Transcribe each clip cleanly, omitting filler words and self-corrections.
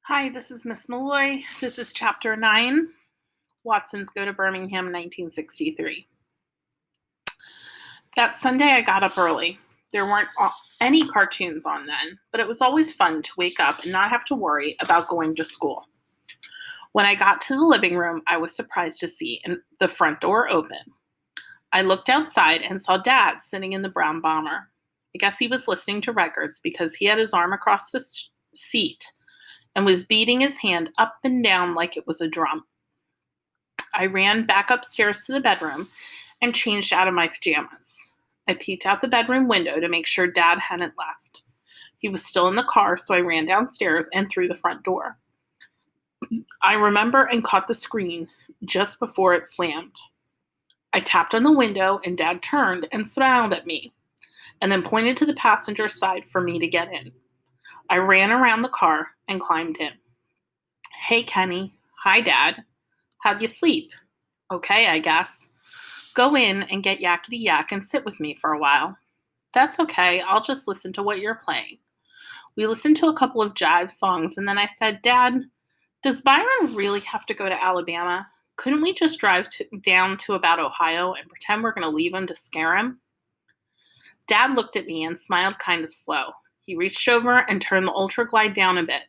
Hi, this is Miss Malloy. This is Chapter 9, Watsons Go to Birmingham, 1963. That Sunday, I got up early. There weren't any cartoons on then, but it was always fun to wake up and not have to worry about going to school. When I got to the living room, I was surprised to see the front door open. I looked outside and saw Dad sitting in the brown bomber. I guess he was listening to records because he had his arm across the seat and was beating his hand up and down like it was a drum. I ran back upstairs to the bedroom and changed out of my pajamas. I peeked out the bedroom window to make sure Dad hadn't left. He was still in the car, so I ran downstairs and through the front door. I remember and caught the screen just before it slammed. I tapped on the window and Dad turned and smiled at me, and then pointed to the passenger side for me to get in. I ran around the car and climbed in. Hey, Kenny. Hi, Dad. How'd you sleep? Okay, I guess. Go in and get yakety yak and sit with me for a while. That's okay. I'll just listen to what you're playing. We listened to a couple of jive songs, and then I said, Dad, does Byron really have to go to Alabama? Couldn't we just drive down to about Ohio and pretend we're going to leave him to scare him? Dad looked at me and smiled kind of slow. He reached over and turned the Ultra Glide down a bit.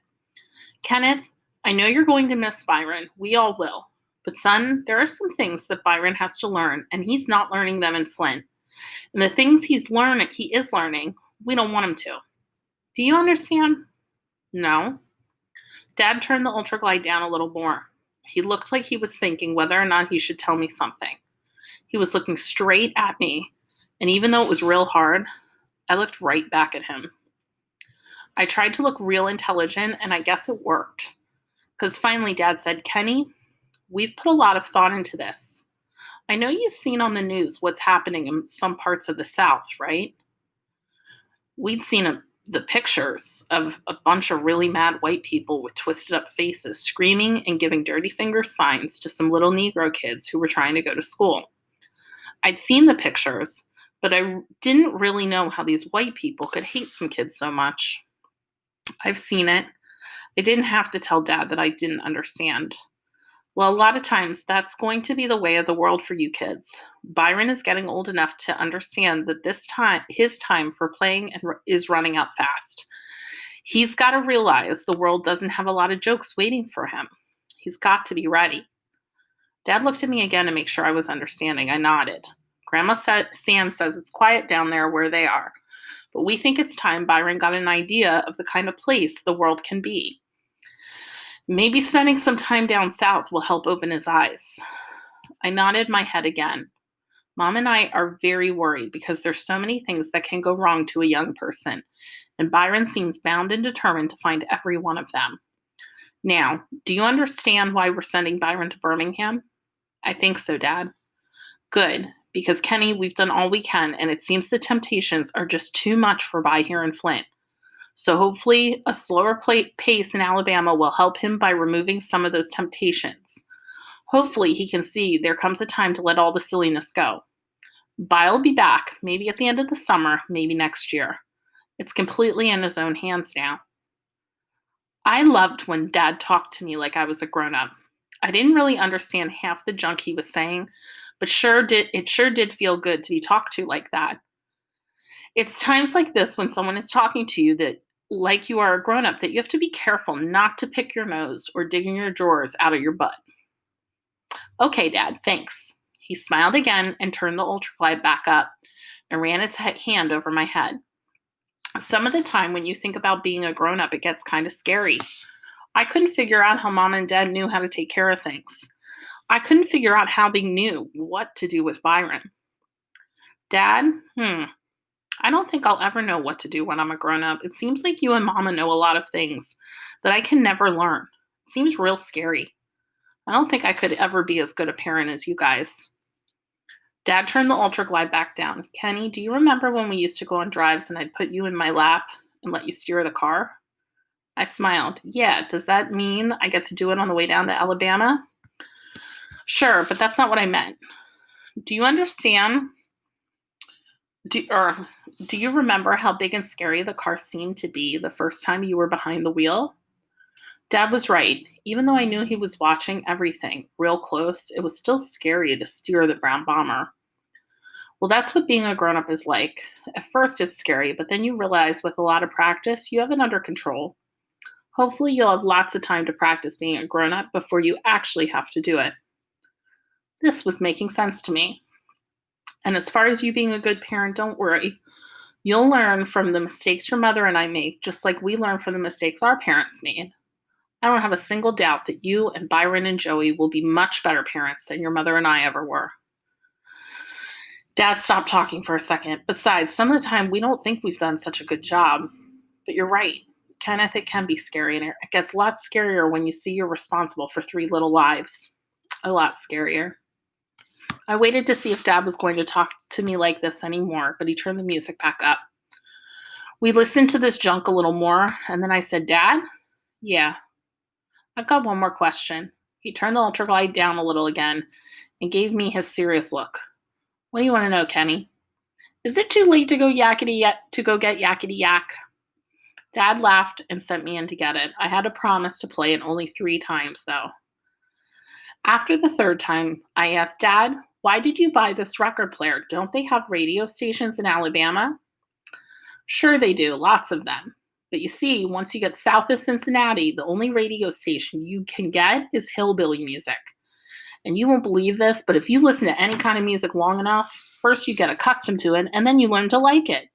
Kenneth, I know you're going to miss Byron. We all will. But son, there are some things that Byron has to learn, and he's not learning them in Flint. And the things he is learning, we don't want him to. Do you understand? No. Dad turned the Ultra Glide down a little more. He looked like he was thinking whether or not he should tell me something. He was looking straight at me, and even though it was real hard, I looked right back at him. I tried to look real intelligent, and I guess it worked. Because finally Dad said, Kenny, we've put a lot of thought into this. I know you've seen on the news what's happening in some parts of the South, right? We'd seen the pictures of a bunch of really mad white people with twisted up faces screaming and giving dirty finger signs to some little Negro kids who were trying to go to school. I'd seen the pictures, but I didn't really know how these white people could hate some kids so much. I've seen it. I didn't have to tell Dad that I didn't understand. Well, a lot of times that's going to be the way of the world for you kids. Byron is getting old enough to understand that his time for playing is running out fast. He's got to realize the world doesn't have a lot of jokes waiting for him. He's got to be ready. Dad looked at me again to make sure I was understanding. I nodded. Grandma Sand says it's quiet down there where they are, but we think it's time Byron got an idea of the kind of place the world can be. Maybe spending some time down south will help open his eyes. I nodded my head again. Mom and I are very worried because there's so many things that can go wrong to a young person, and Byron seems bound and determined to find every one of them. Now, do you understand why we're sending Byron to Birmingham? I think so, Dad. Good, because Kenny, we've done all we can, and it seems the temptations are just too much for By here in Flint. So hopefully a slower pace in Alabama will help him by removing some of those temptations. Hopefully he can see there comes a time to let all the silliness go. By'll be back, maybe at the end of the summer, maybe next year. It's completely in his own hands now. I loved when Dad talked to me like I was a grown-up. I didn't really understand half the junk he was saying, but it sure did feel good to be talked to like that. It's times like this when someone is talking to you that like you are a grown-up that you have to be careful not to pick your nose or dig in your drawers out of your butt. Okay, Dad, thanks. He smiled again and turned the Ultra Glide back up and ran his hand over my head. Some of the time when you think about being a grown-up, it gets kind of scary. I couldn't figure out how Mom and Dad knew how to take care of things. I couldn't figure out how they knew what to do with Byron. Dad, I don't think I'll ever know what to do when I'm a grown-up. It seems like you and Mama know a lot of things that I can never learn. It seems real scary. I don't think I could ever be as good a parent as you guys. Dad turned the Ultra Glide back down. Kenny, do you remember when we used to go on drives and I'd put you in my lap and let you steer the car? I smiled. Yeah, does that mean I get to do it on the way down to Alabama? Sure, but that's not what I meant. Do you understand? Do you remember how big and scary the car seemed to be the first time you were behind the wheel? Dad was right. Even though I knew he was watching everything real close, it was still scary to steer the brown bomber. Well, that's what being a grown up is like. At first, it's scary, but then you realize with a lot of practice, you have it under control. Hopefully, you'll have lots of time to practice being a grown up before you actually have to do it. This was making sense to me. And as far as you being a good parent, don't worry. You'll learn from the mistakes your mother and I make, just like we learn from the mistakes our parents made. I don't have a single doubt that you and Byron and Joey will be much better parents than your mother and I ever were. Dad stopped talking for a second. Besides, some of the time we don't think we've done such a good job. But you're right. Kenneth, it can be scary, and it gets a lot scarier when you see you're responsible for 3 little lives. A lot scarier. I waited to see if Dad was going to talk to me like this anymore, but he turned the music back up. We listened to this junk a little more, and then I said, Dad? Yeah. I've got one more question. He turned the ultraglide down a little again and gave me his serious look. What do you want to know, Kenny? Is it too late to go get yakety yak? Dad laughed and sent me in to get it. I had a promise to play it only 3 times, though. After the 3rd time, I asked Dad, why did you buy this record player? Don't they have radio stations in Alabama? Sure they do, lots of them. But you see, once you get south of Cincinnati, the only radio station you can get is hillbilly music. And you won't believe this, but if you listen to any kind of music long enough, first you get accustomed to it, and then you learn to like it.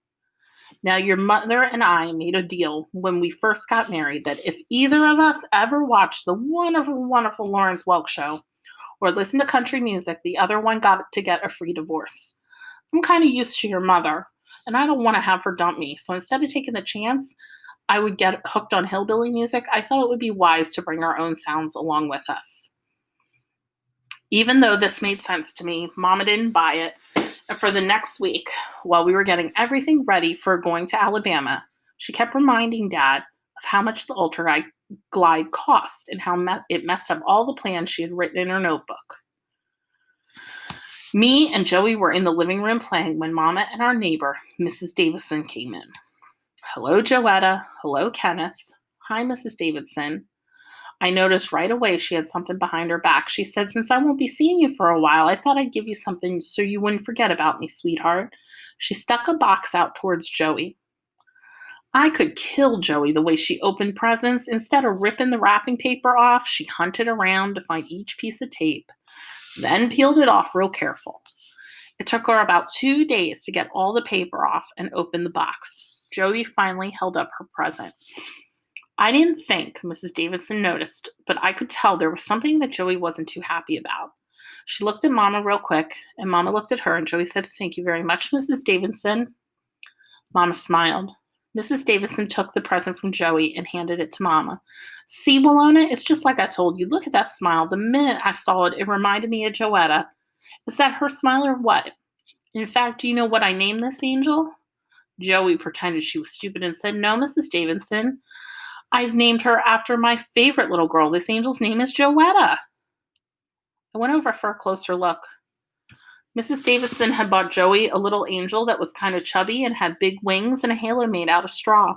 Now, your mother and I made a deal when we first got married that if either of us ever watched the wonderful, wonderful Lawrence Welk show or listened to country music, the other one got to get a free divorce. I'm kind of used to your mother, and I don't want to have her dump me. So instead of taking the chance I would get hooked on hillbilly music, I thought it would be wise to bring our own sounds along with us. Even though this made sense to me, Mama didn't buy it. And for the next week, while we were getting everything ready for going to Alabama, she kept reminding Dad of how much the Ultra Glide cost and how it messed up all the plans she had written in her notebook. Me and Joey were in the living room playing when Mama and our neighbor, Mrs. Davidson, came in. Hello, Joetta. Hello, Kenneth. Hi, Mrs. Davidson. I noticed right away she had something behind her back. She said, since I won't be seeing you for a while, I thought I'd give you something so you wouldn't forget about me, sweetheart. She stuck a box out towards Joey. I could kill Joey the way she opened presents. Instead of ripping the wrapping paper off, she hunted around to find each piece of tape, then peeled it off real careful. It took her about 2 days to get all the paper off and open the box. Joey finally held up her present. I didn't think Mrs. Davidson noticed, but I could tell there was something that Joey wasn't too happy about. She looked at Mama real quick, and Mama looked at her, and Joey said, thank you very much, Mrs. Davidson. Mama smiled. Mrs. Davidson took the present from Joey and handed it to Mama. See, Walona, it's just like I told you. Look at that smile. The minute I saw it, it reminded me of Joetta. Is that her smile or what? In fact, do you know what I named this angel? Joey pretended she was stupid and said, no, Mrs. Davidson. I've named her after my favorite little girl. This angel's name is Joetta. I went over for a closer look. Mrs. Davidson had bought Joey a little angel that was kind of chubby and had big wings and a halo made out of straw.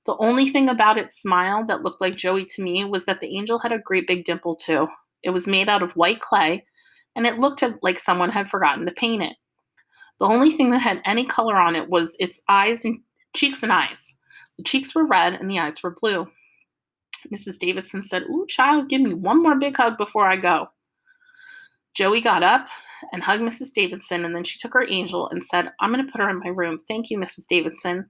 The only thing about its smile that looked like Joey to me was that the angel had a great big dimple too. It was made out of white clay, and it looked like someone had forgotten to paint it. The only thing that had any color on it was its eyes and cheeks and eyes. The cheeks were red and the eyes were blue. Mrs. Davidson said, ooh, child, give me one more big hug before I go. Joey got up and hugged Mrs. Davidson, and then she took her angel and said, I'm going to put her in my room. Thank you, Mrs. Davidson.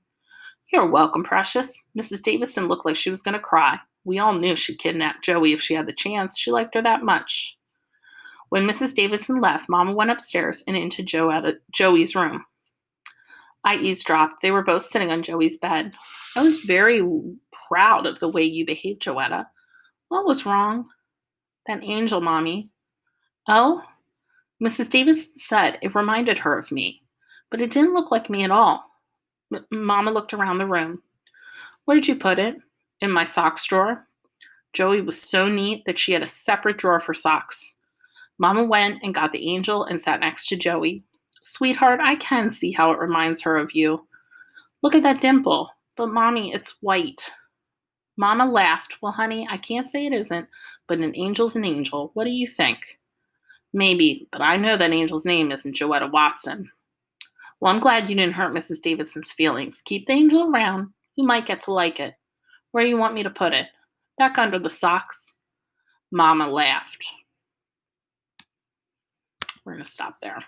You're welcome, precious. Mrs. Davidson looked like she was going to cry. We all knew she'd kidnap Joey if she had the chance. She liked her that much. When Mrs. Davidson left, Mama went upstairs and into Joey's room. I eavesdropped. They were both sitting on Joey's bed. I was very proud of the way you behaved, Joetta. What was wrong? That angel, Mommy. Oh? Mrs. Davidson said it reminded her of me, but it didn't look like me at all. Mama looked around the room. Where'd you put it? In my socks drawer. Joey was so neat that she had a separate drawer for socks. Mama went and got the angel and sat next to Joey. Sweetheart, I can see how it reminds her of you. Look at that dimple. But, Mommy, it's white. Mama laughed. Well, honey, I can't say it isn't, but an angel's an angel. What do you think? Maybe, but I know that angel's name isn't Joetta Watson. Well, I'm glad you didn't hurt Mrs. Davidson's feelings. Keep the angel around. You might get to like it. Where do you want me to put it? Back under the socks? Mama laughed. We're going to stop there.